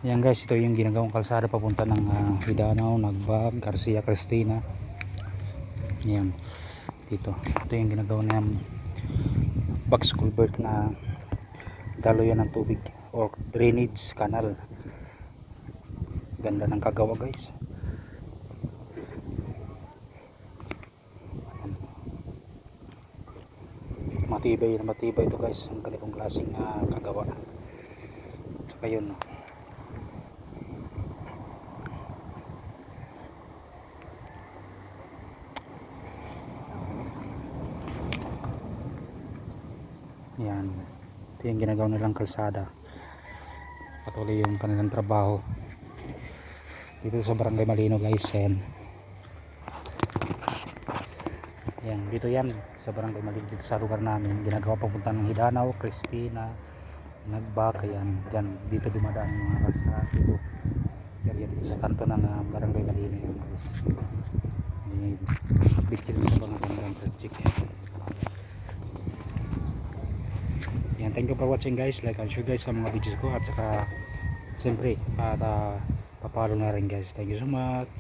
Ayan guys, ito yung ginagawang kalsada papunta ng Hidanaw, Nagbag, Garcia Cristina. Ayan, dito. Ito yung ginagawa ng box culvert na daluyan ng tubig or drainage canal. Ganda ng kagawa guys. Matibay ito guys, ang ganitong klaseng kagawa. Saka yun, yan, ito yung ginagawa nilang kalsada. Patuloy yung kanilang trabaho dito sa Barangay Malino guys. Yan, dito yan sa Barangay Malino, dito sa lugar namin. Ginagawa papunta ng Hidanaw, Cristina, Nagbag. Yan, dyan, dito dumadaan yung mga kalsada dito. Area dito sa kanto ng Barangay Malino yan guys. Picture sa mga gandang project. Yan, thank you for watching guys. Like and share guys sa mga videos ko, at saka siyempre papalo na rin guys. Thank you so much.